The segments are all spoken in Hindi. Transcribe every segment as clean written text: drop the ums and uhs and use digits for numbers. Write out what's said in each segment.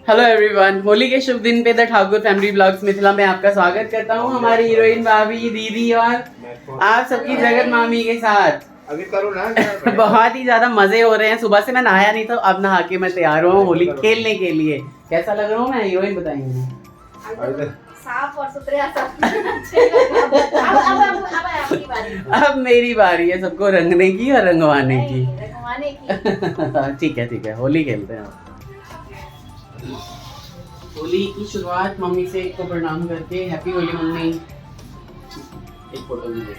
हेलो एवरीवन, होली के शुभ दिन पे the Thakur family blogs Mithila में आपका स्वागत करता हूँ। हमारी हीरोइन भाभी, दीदी और आप सबकी जगत मामी के साथ अभी करो ना। बहुत ही ज्यादा मजे हो रहे हैं। सुबह से मैं नहाया नहीं था, अब नहा के मैं तैयार हुआ हूँ होली खेलने के लिए। कैसा लग रहा हूँ मैं, हीरोइन बताएंगे। साफ और सुथरे अब मेरी बारी है सबको रंगने की और रंगवाने की। ठीक है, होली खेलते हैं। होली की शुरुआत मम्मी से एक को प्रणाम करके हैप्पी होली मम्मी। एक फोटो भी दे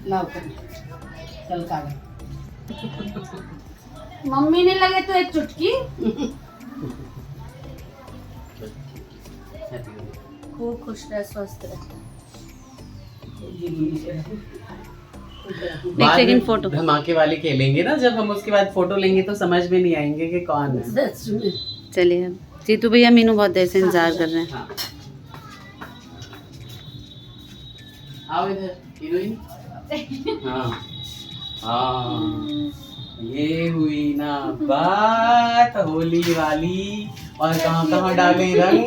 लाओ चल का मम्मी ने लगे तो एक चुटकी। खूब खुश रहे, स्वस्थ रहे। लेकिन फोटो धमाके वाली खेलेंगे ना, जब हम उसके बाद फोटो लेंगे तो समझ में नहीं आएंगे कि कौन है। चलिए जीतू भैया मीनू बहुत देर से इंतजार कर रहे हैं। हाँ। आओ इधर हीरोइन। हाँ ये हुई ना बात होली वाली। और कहाँ कहाँ डाले रंग।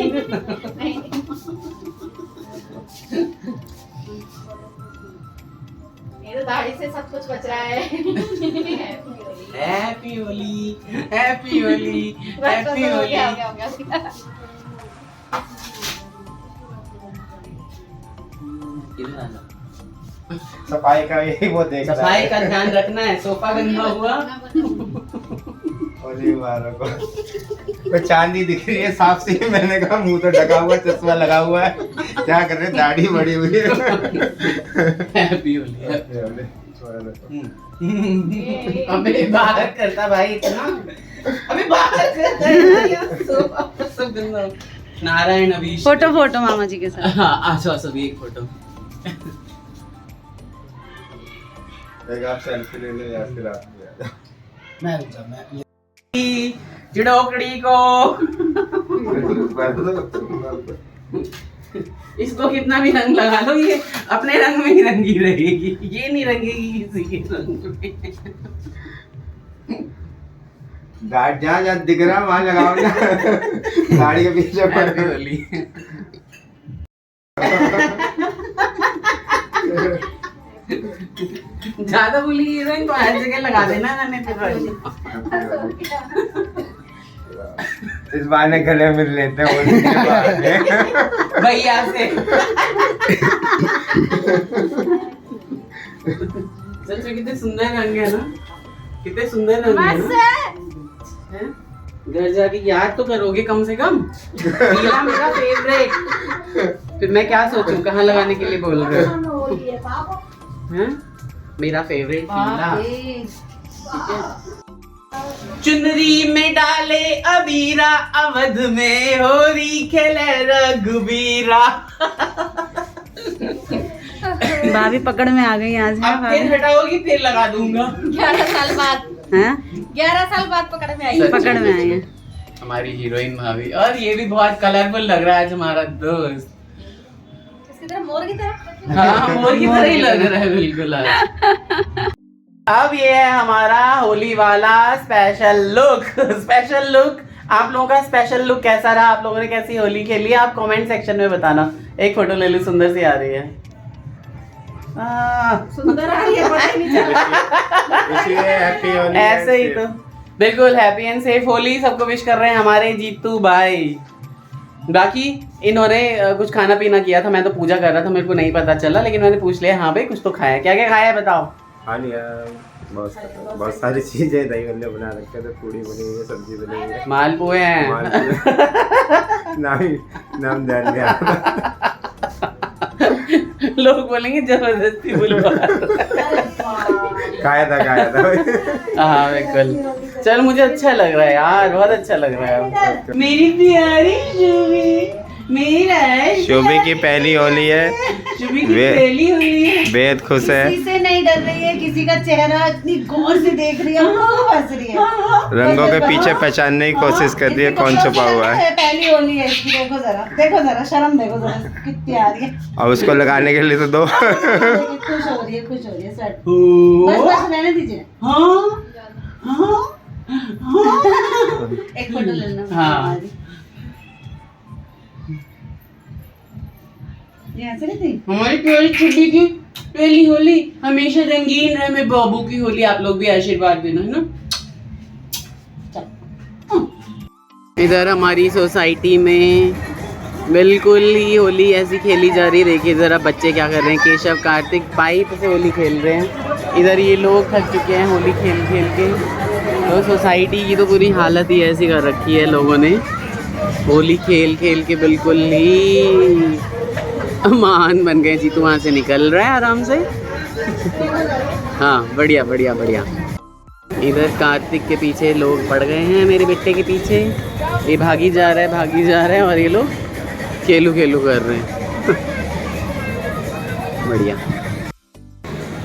मेरे दाढ़ी से सब कुछ बच रहा है। Happy Holi, happy Holi, happy Holi. सफाई का यही वो देख रहा सफाई है। का ध्यान रखना है, सोफा गंदा हुआ। होली वालों को वो चांदी दिख रही है साफ सी। मैंने कहा मुंह तो ढका हुआ, चश्मा लगा हुआ है, क्या कर रहे, दाढ़ी बड़ी हुई है। हैप्पी होली। अबे बाहर करता भाई इतना, अबे बाहर करता है यार, सोफा सब गंदा हो। नारायण अभी फोटो मामा जी के साथ। हाँ अच्छा सभी एक फोटो। एक आप सेल्फी ले लो या फिर आप ले आ जाओ। मैं चिड़ोकड़ी को इसको कितना भी रंग लगा लो, ये अपने रंग में ही रंगी रहेगी, ये नहीं रंगेगी किसी के रंग में। जहाँ दिख रहा वहाँ लगाओ ना। गाड़ी के पीछे पड़ होली। ज्यादा बोली हीरोइन को हर जगह लगा देना मैंने फिर। इस बहाने गले मिल लेते हैं होली के बहाने। भैया से सच में कितने सुंदर रंग है ना, कितने सुंदर रंग है ना। घर जाके याद तो करोगे कम से कम। पीला मेरा फेवरेट। फिर मैं क्या सोचूं कहाँ लगाने के लिए बोल रहे हो। हैं? मेरा फेवरेट पीला। चुनरी में डाले अबीरा, अवध में होरी खेले रघुबीरा। भाभी पकड़ में आ गई आज। अब फिर हटाओगी फिर लगा दूंगा। 11 साल बाद हैं? 11 साल बाद पकड़ में आई। पकड़ में आई है हमारी हीरोइन भाभी। और ये भी बहुत कलरफुल लग रहा है आज हमारा दोस्त। इसकी तरह मोर की तरह। हाँ मोर की तरह ही लग रहा है बिल्कुल आज। अब ये है हमारा होली वाला स्पेशल लुक। आप लोगों का स्पेशल लुक कैसा रहा, आप लोगों ने कैसी होली खेली, आप कमेंट सेक्शन में बताना। एक फोटो ले लो, सुंदर सी आ रही है। सुंदर आ रही है, पता ही नहीं चल रहा। इसलिए हैप्पी होली। ऐसे ही तो बिल्कुल हैप्पी एंड सेफ होली सबको विश कर रहे हैं हमारे जीतू भाई। बाकी इन्होंने कुछ खाना पीना किया था, मैं तो पूजा कर रहा था, मेरे को नहीं पता चला, लेकिन मैंने पूछ लिया। हाँ भाई कुछ तो खाया, क्या क्या खाया है बताओ। हाँ यार बहुत सारी चीजें, दही बल्ले बना रखे थे, पूड़ी बनी हुई है, सब्जी बनी हुई है, मालपुए हैं। नाम जान लिया। लोग बोलेंगे जबरदस्ती बुलवा। खाया था हाँ बिल्कुल। चल मुझे अच्छा लग रहा है यार, बहुत अच्छा लग रहा है। मेरी प्यारी शुभी, मेरा शोभी की पहली होली है। शुभी की पहली होली है। बेहद खुश है। किसी से नहीं डर रही है, किसी का चेहरा इतनी गौर से देख रही है, हंस रही है। रंगों के पीछे पहचानने की कोशिश कर रही है कौन छुपा हुआ है। पहली होली है इसकी, देखो जरा शर्म देखो जरा, कितनी आ रही है। और उसको लगाने के लिए तो दो। खुश हो रही है सर। बस रहने दीजिए। हाँ थोड़ी। एक फोटो लेना। हाँ। ये ऐसे नहीं थी? हमारी प्यारी छुट्टी की पहली होली हमेशा रंगीन रहे। मेरे बाबू की होली आप लोग भी आशीर्वाद देना है ना। इधर हमारी सोसाइटी में बिल्कुल ही होली ऐसी खेली जा रही है। देखिए ज़रा बच्चे क्या कर रहे हैं। केशव कार्तिक पाइप से होली खेल रहे हैं। इधर ये लोग थक चुके हैं होली खेल खेल के। तो सोसाइटी की तो पूरी हालत ही ऐसी कर रखी है लोगों ने, होली खेल खेल के बिल्कुल ही महान बन गए। जीतू वहाँ से निकल रहा है आराम से। हाँ बढ़िया बढ़िया बढ़िया। इधर कार्तिक के पीछे लोग पड़ गए हैं, मेरे बेटे के पीछे। ये भागी जा रहा है और ये लोग खेलू खेलू कर रहे हैं। बढ़िया।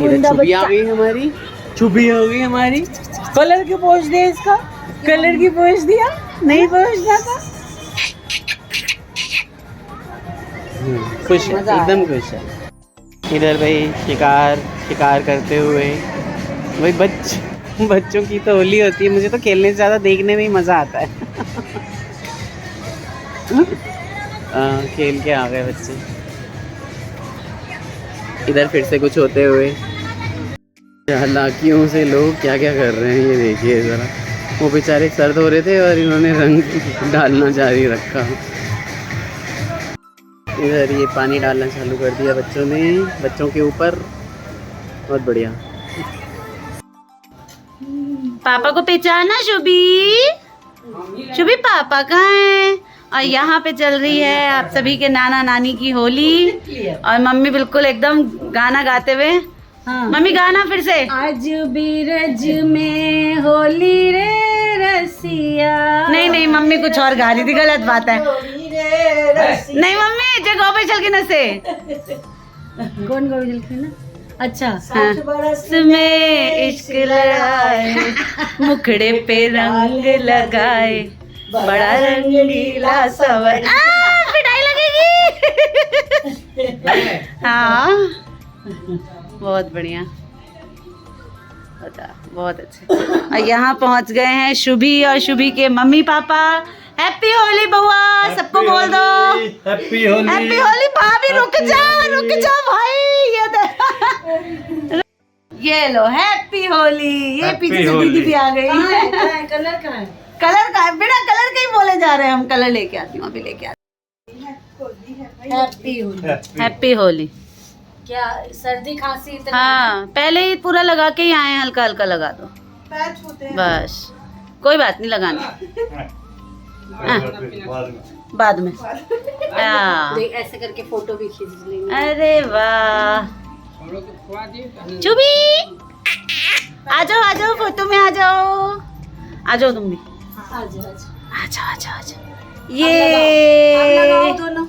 इधर छुपी आ गई हमारी, छुपी हो गई हमारी। कलर की पोछ दे इसका, कलर की पोछ दिया, नहीं पोछना था। खुश है, एकदम खुश है। इधर भाई शिकार करते हुए भाई बच्चों की तो होली होती है। मुझे तो खेलने से ज़्यादा देखने में ही मज़ा आता है। खेल के आ गए बच्चे। इधर फिर से कुछ होते हुए चालाकियों से लोग क्या क्या कर रहे हैं ये देखिए ज़रा। वो बेचारे सर्द हो रहे थे और इन्होंने रंग डालना जारी रखा। इधर ये पानी डालना चालू कर दिया बच्चों ने, बच्चों के ऊपर। बहुत बढ़िया। पापा को पहचाना शुभी? शुभी पापा कहाँ है? और यहाँ पे चल रही है आप सभी के नाना नानी की होली। और मम्मी बिल्कुल एकदम गाना गाते हुए। मम्मी गाना फिर से। आज बीरज में होली रे रसिया। नहीं मम्मी कुछ और गा रही थी, गलत बात है। नहीं मम्मी जगह पे चल के नसे। कौन गौ चल के ना? अच्छा। हाँ। में इश्क लड़ाए, मुखड़े पे रंग लगाए, बड़ा रंगीला सवर। पिटाई लगेगी। हाँ बहुत बढ़िया, बहुत अच्छे। और यहाँ पहुँच गए हैं शुभी और शुभी के मम्मी पापा। हैप्पी होली बउआ, सबको बोल दो हैप्पी होली। हैप्पी होली। भाभी रुक जा भाई, ये लो हैप्पी होली। ये पीछे से दीदी भी आ गई। कलर का है। कलर का है, बिना कलर के ही बोले जा रहे हैं हम। कलर लेके आती हूँ, अभी लेके आती हैप्पी होली। हूँ। हैप्पी होली। क्या सर्दी खांसी इतना? हाँ पहले ही पूरा लगा के ही आए हैं, हल्का हल्का लगा दो बस, कोई बात नहीं लगाना। बाद में। देख ऐसे करके फोटो भी खींच लेंगे। अरे वाह चुबी, आ जाओ फोटो में, आ जाओ तुम भी। आ जाओ। ये दोनों।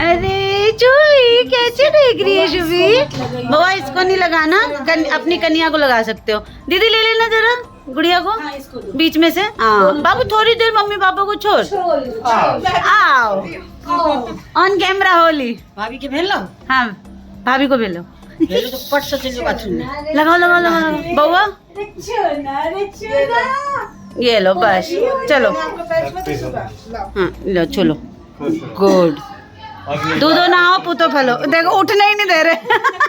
अरे चुबी कैसे देख रही है शुभी? बाबा इसको नहीं लगाना, अपनी कन्या को लगा सकते हो। दीदी ले लेना जरा गुड़िया को बीच में से। हाँ बाबू थोड़ी देर मम्मी पापा को छोड़। आओ ऑन कैमरा होली। भाभी के भेज लो। हाँ भाभी को भेलो। तो पट से चल बाथरूम में। लगाओ बउआ। ये लो बस, चलो। हाँ लो चलो, गुड। दूधो नहाओ पुतो फलो। देखो उठने ही नहीं दे रहे।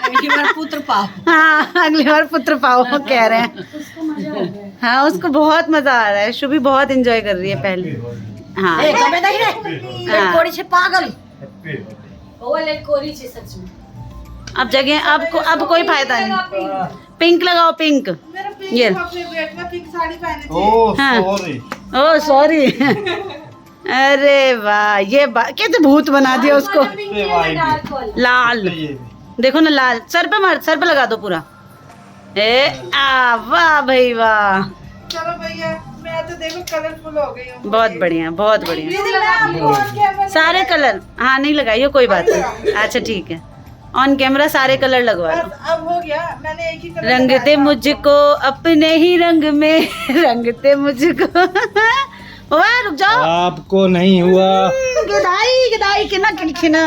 अगली बार पुत्र पाओ। हाँ अगली बार पुत्र पाओ कह रहे हैं। हाँ उसको बहुत मजा आ रहा है। शुभी बहुत एंजॉय कर रही है पहले। हाँ कोड़ी से पागल। वो ले कोरी छे सच में। अब जगह अब कोई फायदा नहीं। पिंक लगाओ, पिंक। ये ओह सॉरी। अरे वाह, ये कैसे भूत बना दिया उसको। लाल देखो ना, लाल। सर पे लगा दो पूरा। वाह भाई वाह, चलो भैया मैं तो देखो कलरफुल हो गई हूँ। बहुत बढ़िया बहुत बढ़िया। सारे कलर हाँ नहीं लगाइए, कोई बात नहीं। अच्छा ठीक है, ऑन कैमरा सारे कलर लगवा लो। अब हो गया, मैंने एक ही कलर रंगते मुझको अपने ही रंग में, रंगते मुझको। वाह रुक जाओ, आपको नहीं हुआ। गदाई के ना खिलखिना।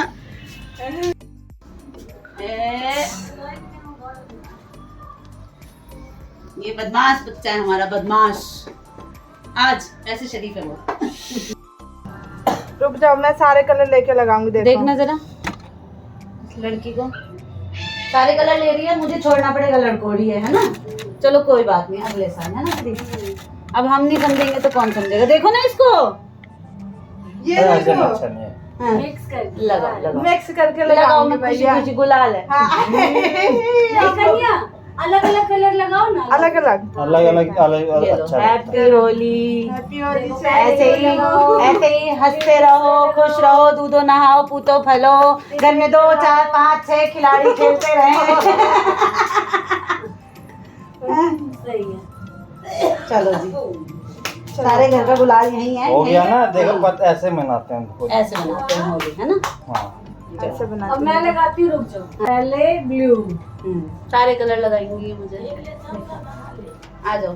ये बदमाश बच्चा है हमारा, बदमाश। आज ऐसे शरीफ है वो। रुक जाओ, मैं सारे कलर लेके लगाऊंगी। देखना जरा इस लड़की को, सारे कलर ले रही है, मुझे छोड़ना पड़ेगा, लड़कोड़ी है ना। चलो कोई बात नहीं, अगले साल है ना दीदी। अब हम नहीं समझेंगे तो कौन समझेगा। देखो ना इसको, ये देखो, हाँ, मिक्स कर लगाओ लगाओ मिक्स करके लगाओ। लगाऊंगी मैं खुशी भैया। खुशी गुलाल है। अलग अलग कलर लगाओ ना। अलग अलग अलग ये लो, अच्छा हैप्पी होली। हैप्पी होली। ऐसे ही हंसते रहो, खुश रहो, दूधो नहाओ, पूतो फलो, घर में 2 4 5 6 खिलाड़ी खेलते रहे। सही है। चलो जी, सारे घर का गुलाल यही है। हो गया ना। देखो पता ऐसे मनाते हैं, ऐसे बनाते हैं होली, है ना। हाँ ऐसे अब बनाते मैं लगाती हूँ, रुक जाओ। पहले ब्लू, सारे कलर लगाएंगी मुझे। आ जाओ।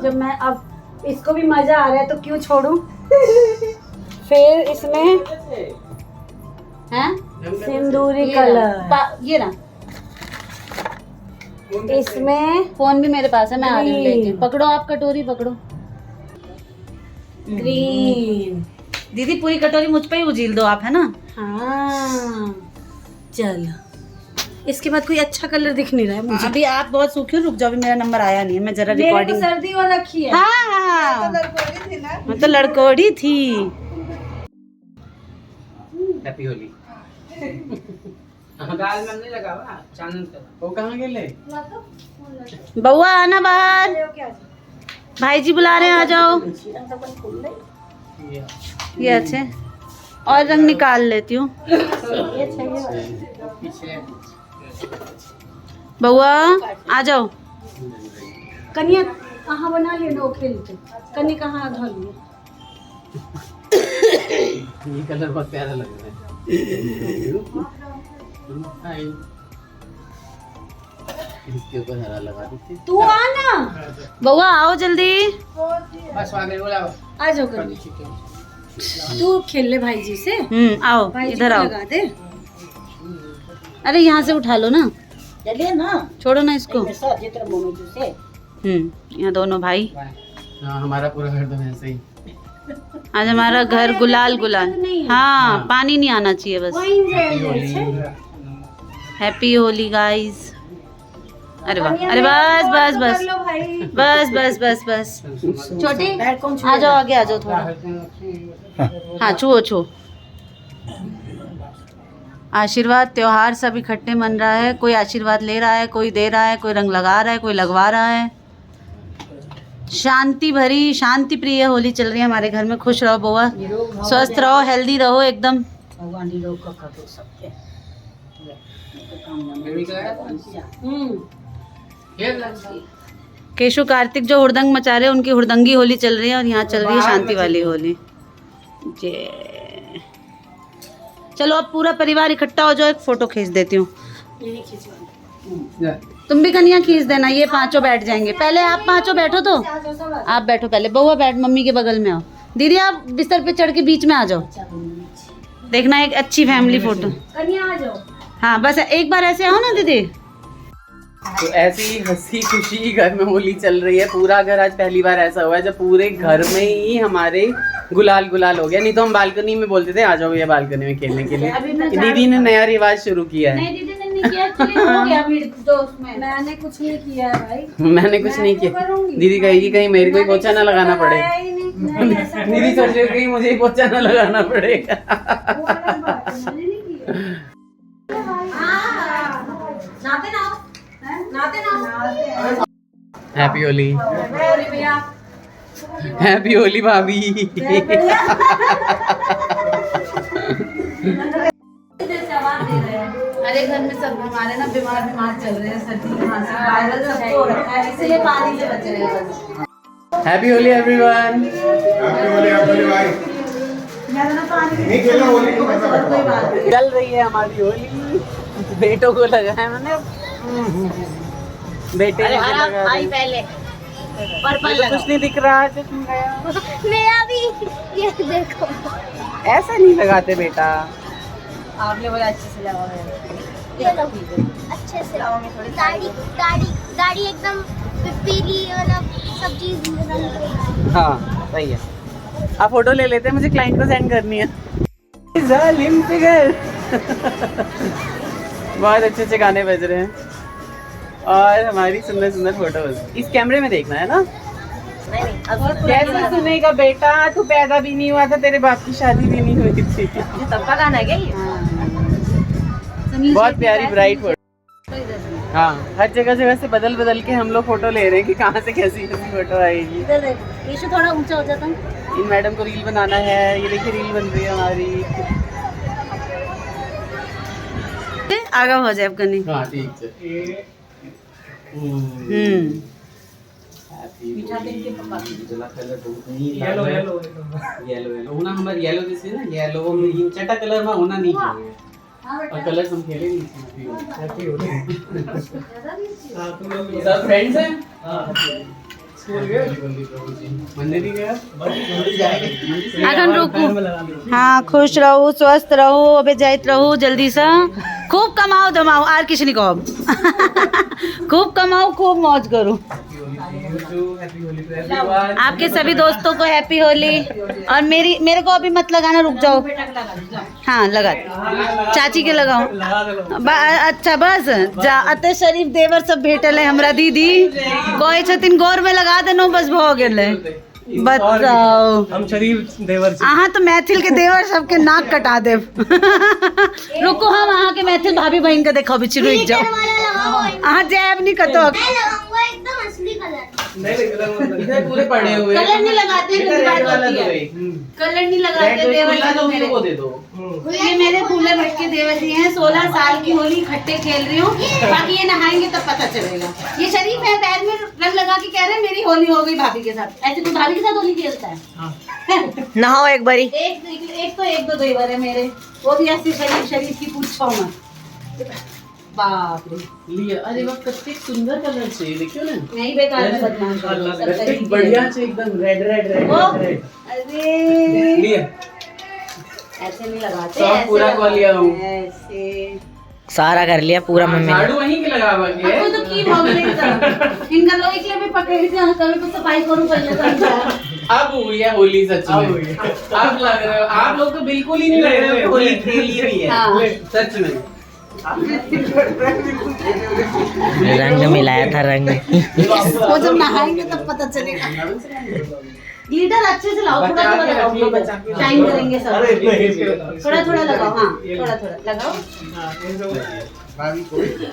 जब मैं अब इसको भी मजा आ रहा है तो क्यों छोड़ूं। फिर इसमें हैं सिंदूरी कलर, ये ना, इसमें फोन भी मेरे पास है, मैं आ रही हूँ ग्रीन। लेके। पकड़ो आप कटोरी पकड़ो। ग्रीन। दीदी पूरी कटोरी मुझ पे ही उजील दो आप, है ना। हाँ चल, इसके बाद कोई अच्छा कलर दिख नहीं रहा है मुझे। अभी आप बहुत सूखे हो, रुक जाओ, अभी मेरा नंबर आया नहीं है, मैं जरा मेरे को रिकॉर्डिंग। सर्दी हो रखी है। हाँ लड़कोड़ी थी ना। मैं तो लड़कोड़ी थी। हैप्पी होली। दाल में नहीं लगा हुआ, चांदन का। वो कहाँ गेले? बउआ आना बाहर, भाई जी बुला रहे हैं, आ जाओ। ये अच्छे, और रंग निकाल लेती हूँ। बउआ आ जाओ। कन्या कहाँ बना लेना, वो खेलते कन्या कहाँ धो लिए। ये कलर बहुत प्यारा लग रहा है। हाय। इसके ऊपर हरा लगा देते। तू आना, बउआ आओ जल्दी। बस आ गए, बोला आ जाओ कन्या। तू खेल ले भाई जी से, आओ भाई जी इधर को आओ। लगा दे। अरे यहाँ से उठा लो ना, चलिए ना, छोड़ो ना इसको। से यहाँ दोनों भाई। हाँ, हमारा पूरा घर तो ऐसे ही। आज हमारा घर गुलाल गुलाल। हाँ, पानी नहीं आना चाहिए बस। Happy Holi guys. अरे वाह, अरे बस बस बस लो भाई। बस बस बस बस। छोटी आ जाओ, आगे आ जाओ थोड़ा। हाँ छुओ छुओ। आशीर्वाद त्योहार सब इकट्ठे मन रहा है। कोई आशीर्वाद ले रहा है, कोई दे रहा है, कोई रंग लगा रहा है, कोई लगवा रहा है। शांति भरी, शांति प्रिय होली चल रही है हमारे घर में। खुश रहो बुआ, स्वस्थ रहो, हेल्दी रहो एकदम। केशु कार्तिक जो हुड़दंग मचा रहे हैं, उनकी हुड़दंगी होली चल रही है, और यहाँ चल रही है शांति वाली होली। जे चलो अब पूरा परिवार इकट्ठा हो जाओ, एक फोटो खींच देती हूँ। तुम भी कन्या खींच देना, ये पांचों बैठ जाएंगे। पहले आप पांचों बैठो, तो आप बैठो पहले। बउआ बैठ, मम्मी के बगल में आओ। दीदी आप बिस्तर पे चढ़ के बीच में आ जाओ। देखना एक अच्छी फैमिली फोटो। कन्या आ जाओ। हाँ बस एक बार ऐसे आओ ना दीदी। तो ऐसी ही हंसी खुशी घर में होली चल रही है। पूरा घर आज पहली बार ऐसा हुआ है जब पूरे घर में ही हमारे गुलाल गुलाल हो गया। नहीं तो हम बालकनी में बोलते थे आ जाओ भैया बालकनी में खेलने के लिए। दीदी ने नया रिवाज शुरू किया है। नहीं दीदी ने नहीं किया, actually हो गया मेरे दोस्त में। मैंने कुछ नहीं किया है भाई। मैंने कुछ नहीं किया। दीदी कहेगी कहीं मेरे को ही पोछा ना लगाना पड़े। दीदी सोच रही कहीं मुझे ही पोछा ना लगाना पड़ेगा। हैप्पी होली, हैप्पी होली भाभी। अरे घर में सब हमारे ना बीमार चल रहे हैं, सर्दी खांसी वायरल सबको हो रखा है, इसलिए पानी से बच रहे हैं बस। Happy Holi everyone. चल रही है हमारी होली। बेटों को लगा है मैंने, बेटे को लगा है। पहले तो कुछ नहीं दिख रहा है। मेरा भी ये देखो। ऐसा नहीं लगाते बेटा। आपने बोला अच्छे से लगाओ ये लो, अच्छे से दाढ़ी दाढ़ी दाढ़ी एकदम पीली, मतलब सब चीज रंग। हाँ सही है। आप फोटो ले लेते हैं, मुझे क्लाइंट को सेंड करनी है। जालिम फिगर। बहुत अच्छे अच्छे गाने बज रहे हैं और हमारी सुंदर सुंदर फोटोज इस कैमरे में देखना है ना। कैसे सुनेगा बेटा, तू पैदा भी नहीं हुआ था, तेरे बाप की शादी भी नहीं हुई थी। तब का गाना है क्या ये? बहुत प्यारी ब्राइट फोटो। हाँ, हर जगह जगह से बदल बदल के हम लोग फोटो ले रहे हैं कि कहाँ से कैसी कैसी फोटो आएगी। ये थोड़ा ऊंचा हो जाता है। इन मैडम को रील बनाना है, ये देखिए रील बन रही है हमारी। आगा हो जाए कनी। हाँ ठीक है। येलो होना हमारे येलो जैसे ना, येलो में चटा कलर में होना नहीं चाहिए और कलर हम खेले नहीं। सब फ्रेंड्स हैं। मंदिर ही गया। अगन रुको। हाँ, खुश रहो, स्वस्थ रहो, अबे जाइत रहो, जल्दी से खूब कमाओ धमाओ, आर किसी नहीं कहो। खूब कमाओ, खूब मौज करो। आपके सभी दोस्तों को हैप्पी होली। और मेरे को अभी मत लगाना, रुक जाओ। हाँ लगा, चाची के लगाओ। अच्छा बस जा, अते शरीफ देवर सब भेटल है हमरा दीदी, कोई छतिन गौर में लगा देनो, बस भ गेले। बताओ, हम शरीफ देवर अहाँ तो मैथिल के देवर सबके नाक कटा देव। रुको, हम अहाँ के मैथिल भाभी बहन के देखो, बिछी रुक जाओ। अहाँ जैब नहीं कतो एकदम असली कलर। इधर पूरे पड़े हुए हैं। कलर नहीं लगाते, कलर नहीं लगाते देवर जी को मेरे को दे दो। ये मेरे फूले भटके देवर जी हैं। 16 साल की होली इकट्ठे खेल रही हूँ, बाकी ये नहाएंगे तब पता चलेगा। ये शरीफ है, पैर में रंग लगा के कह रहे हैं मेरी होली हो गई भाभी के साथ। ऐसे कोई भाभी के साथ होली खेलता है? नहाओ एक बारी। एक तो एक दो देवर है मेरे, वो भी ऐसी शरीफ की पूछो मत। बाप रे, लिया। अरे वाह, कितने सुंदर कलर से, देखियो ना। नहीं बेकार है, बदनाम कर दो। सब शरीफ के बढ़िया से एकदम रेड रेड रेड ओ, रेड। अरे लिया ऐसे नहीं लगाते, सब ऐसे पूरा लगाते, कॉल लिया हूँ। ऐसे। सारा कर लिया पूरा मम्मी ने। झाड़ू वहीं के लगावा के आपको तो की हो गई था। इनका लोग एक भी पकड़ के कभी तो सफाई करूं पहले तो। अब हुई है होली सच में। अब लग रहे हो आप लोग, तो बिल्कुल ही नहीं लग रहे हो कि होली खेली हुई है। हाँ। सच में रंग मिलाया था रंग। वो जब नहाएंगे तब पता चलेगा। ग्लिटर अच्छे से लाओ, थोड़ा थोड़ा लगाओ, शाइन करेंगे सब। थोड़ा थोड़ा लगाओ, हाँ थोड़ा थोड़ा लगाओ।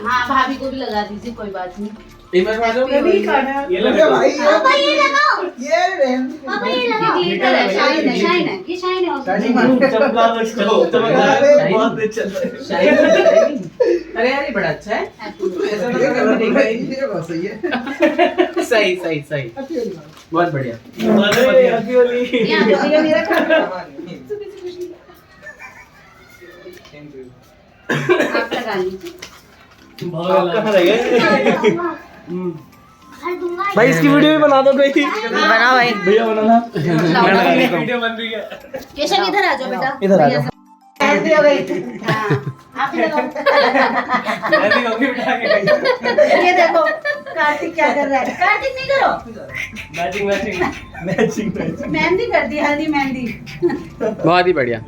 हाँ भाभी को भी लगा दीजिए, कोई बात नहीं। ये लगाओ। पापा ये लगाओ। पापा ये लगाओ। ग्लिटर है, शाइन है, शाइन है, ये शाइन है। अरे अरे बड़ा अच्छा है। ऐसा तो कभी देखा ही नहीं। सही सही सही, बहुत बढ़िया। ये मेरा आप लगा लीजिए। भाई इसकी वीडियो भी बना दो कोई। बनाओ भाई। भैया बनाना। वीडियो बन रही है। केशव इधर आ जाओ बेटा। इधर आ जाओ। हाँ, आप ही लगाओ। मैं भी होंगी बिठा के। ये देखो कार्तिक क्या कर रहा है। कार्तिक नहीं करो, matching matching matching matching. Mehndi कर दी, हल्दी मेहंदी। बहुत ही बढ़िया।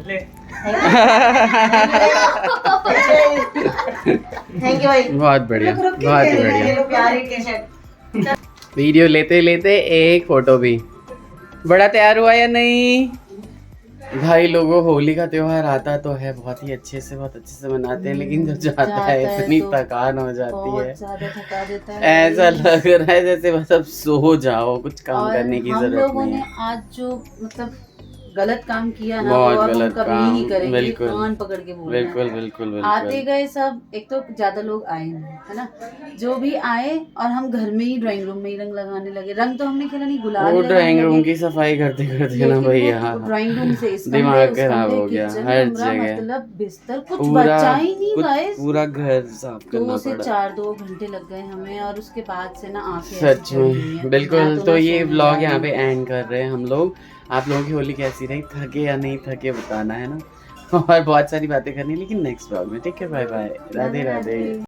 थैंक यू भाई। बहुत बढ़िया, बहुत ही बढ़िया। प्यारे केशव। वीडियो लेते लेते एक फोटो भी। बड़ा तैयार हुआ या नहीं भाई? लोगों, होली का त्योहार आता तो है, बहुत ही अच्छे से, बहुत अच्छे से मनाते हैं, लेकिन जब जाता है इतनी थकान हो जाती है, ज्यादा थका देता है। ऐसा लग रहा है जैसे बस अब सो जाओ, कुछ काम करने की हम जरूरत लोगों नहीं ने है। आज जो मतलब गलत काम किया ना, बहुत वो अब हम गलत कभी काम, नहीं करेंगे। बिल्कुल। कान पकड़ के बोल रहे हैं। बिल्कुल बिल्कुल आते बिल्कुल। गए सब, एक तो ज्यादा लोग आए नहीं, है ना, जो भी आए, और हम घर में ही ड्राइंग रूम में ही रंग लगाने लगे। रंग तो हमने खेला नहीं, गुलाल वो लगाने ड्राइंग रूम लगे। की सफाई करते करते ना भैया ड्राइंग रूम से इस कमरे, दिमाग उस खराब कमरे, हो गया, किचन, हर कमरा, जगह। मतलब बिस्तर, कुछ पूरा बचा ही नहीं गाइस। पूरा घर साफ करना 2 से पड़ा। 2 घंटे लग गए हमें, और उसके बाद से ना आंखें सच ऐसी चढ़ रही में हैं। बिल्कुल। मैं तो ना ये सोने व्लॉग जा यहाँ रही पे हूँ। एंड कर रहे हैं हम लोग। आप लोगों की होली कैसी रही, थके या नहीं थके बताना है ना, और बहुत सारी बातें करनी, लेकिन नेक्स्ट व्लॉग में। ठीक है, बाय बाय, राधे राधे।